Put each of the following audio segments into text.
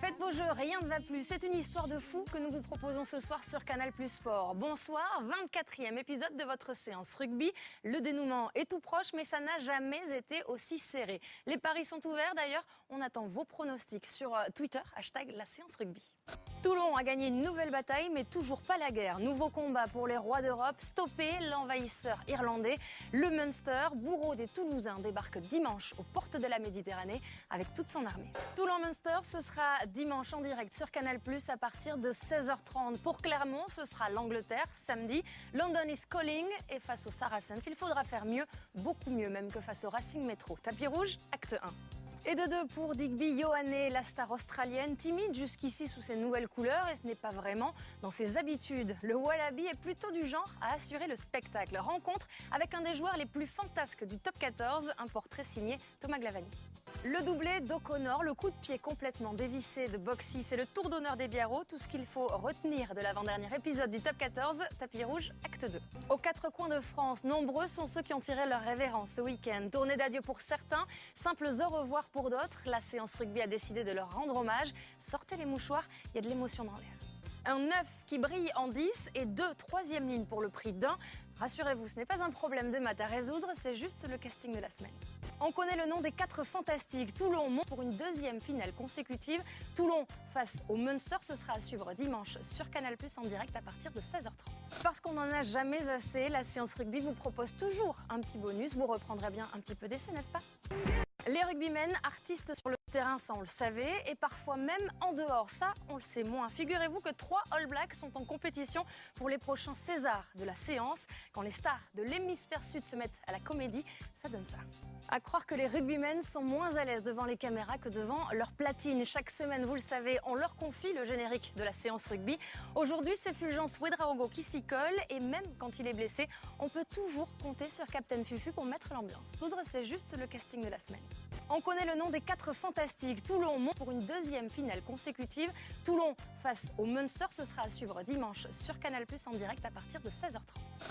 Faites vos jeux, rien ne va plus. C'est une histoire de fou que nous vous proposons ce soir sur Canal Plus Sport. Bonsoir, 24e épisode de votre séance rugby. Le dénouement est tout proche, mais ça n'a jamais été aussi serré. Les paris sont ouverts d'ailleurs. On attend vos pronostics sur Twitter, #la séance rugby. Toulon a gagné une nouvelle bataille, mais toujours pas la guerre. Nouveau combat pour les rois d'Europe, stopper l'envahisseur irlandais. Le Munster, bourreau des Toulousains, débarque dimanche aux portes de la Méditerranée avec toute son armée. Toulon-Munster, ce sera dimanche en direct sur Canal+, à partir de 16h30. Pour Clermont, ce sera l'Angleterre, samedi. London is calling et face aux Saracens, il faudra faire mieux, beaucoup mieux même que face au Racing Métro. Tapis rouge, acte 1. Et de 2 pour Digby Ioane, la star australienne, timide jusqu'ici sous ses nouvelles couleurs, et ce n'est pas vraiment dans ses habitudes. Le Wallaby est plutôt du genre à assurer le spectacle. Rencontre avec un des joueurs les plus fantasques du top 14, un portrait signé Thomas Glavani. Le doublé d'O'Connor, le coup de pied complètement dévissé de Boxy, c'est le tour d'honneur des Biarros, tout ce qu'il faut retenir de l'avant-dernier épisode du top 14, tapis rouge, acte 2. Aux 4 coins de France, nombreux sont ceux qui ont tiré leur révérence ce week-end. Tournée d'adieu pour certains, simples au revoir pour d'autres. La séance rugby a décidé de leur rendre hommage. Sortez les mouchoirs, il y a de l'émotion dans l'air. Un 9 qui brille en 10 et 2 troisième ligne pour le prix d'un. Rassurez-vous, ce n'est pas un problème de maths à résoudre, c'est juste le casting de la semaine. On connaît le nom des 4 fantastiques. Toulon monte pour une deuxième finale consécutive. Toulon face au Munster, ce sera à suivre dimanche sur Canal+ en direct à partir de 16h30. Parce qu'on n'en a jamais assez, la séance rugby vous propose toujours un petit bonus. Vous reprendrez bien un petit peu d'essai, n'est-ce pas ? Les rugbymen, artistes sur le terrain, ça on le savait, et parfois même en dehors, ça on le sait moins. Figurez-vous que 3 All Blacks sont en compétition pour les prochains Césars de la séance. Quand les stars de l'hémisphère sud se mettent à la comédie, ça donne ça. À croire que les rugbymen sont moins à l'aise devant les caméras que devant leur platine. Chaque semaine, vous le savez, on leur confie le générique de la séance rugby. Aujourd'hui, c'est Fulgence Ouedraogo qui s'y colle, et même quand il est blessé, on peut toujours compter sur Captain Fufu pour mettre l'ambiance. Soudre, c'est juste le casting de la semaine. On connaît le nom des 4 fantastiques. Toulon monte pour une deuxième finale consécutive. Toulon face au Munster, ce sera à suivre dimanche sur Canal+ en direct à partir de 16h30.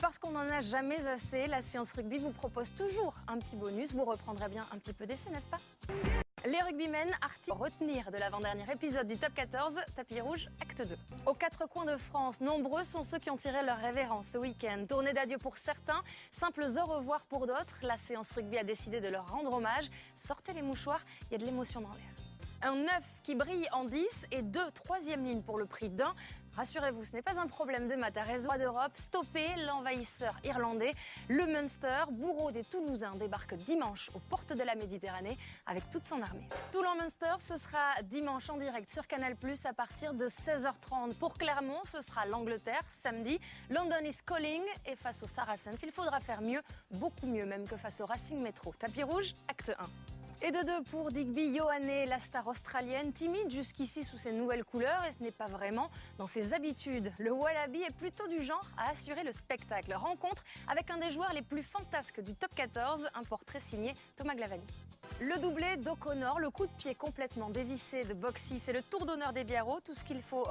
Parce qu'on n'en a jamais assez, la séance rugby vous propose toujours un petit bonus. Vous reprendrez bien un petit peu d'essai, n'est-ce pas ? Les rugbymen, artistes retenir de l'avant-dernier épisode du top 14, tapis rouge, acte 2. Aux 4 coins de France, nombreux sont ceux qui ont tiré leur révérence ce week-end. Tournée d'adieu pour certains, simples au revoir pour d'autres. La séance rugby a décidé de leur rendre hommage. Sortez les mouchoirs, il y a de l'émotion dans l'air. Un 9 qui brille en 10 et 2 troisième ligne pour le prix d'un. Rassurez-vous, ce n'est pas un problème de maths à résoudre. Rois d'Europe, stopper l'envahisseur irlandais. Le Munster, bourreau des Toulousains, débarque dimanche aux portes de la Méditerranée avec toute son armée. Toulon-Munster, ce sera dimanche en direct sur Canal+ à partir de 16h30. Pour Clermont, ce sera l'Angleterre, samedi. London is calling et face aux Saracens, il faudra faire mieux, beaucoup mieux même que face au Racing Métro. Tapis rouge, acte 1. Et de 2 pour Digby Ioane, la star australienne, timide jusqu'ici sous ses nouvelles couleurs, et ce n'est pas vraiment dans ses habitudes. Le Wallaby est plutôt du genre à assurer le spectacle. Rencontre avec un des joueurs les plus fantasques du top 14, un portrait signé Thomas Glavani. Le doublé d'O'Connor, le coup de pied complètement dévissé de Boxy, c'est le tour d'honneur des Biarros, tout ce qu'il faut.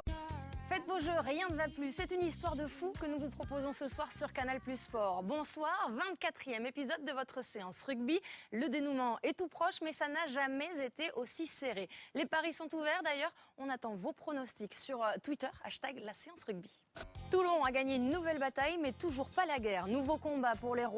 Faites vos jeux, rien ne va plus. C'est une histoire de fou que nous vous proposons ce soir sur Canal Plus Sport. Bonsoir, 24e épisode de votre séance rugby. Le dénouement est tout proche, mais ça n'a jamais été aussi serré. Les paris sont ouverts d'ailleurs. On attend vos pronostics sur Twitter, #la séance rugby. Toulon a gagné une nouvelle bataille, mais toujours pas la guerre. Nouveau combat pour les rois.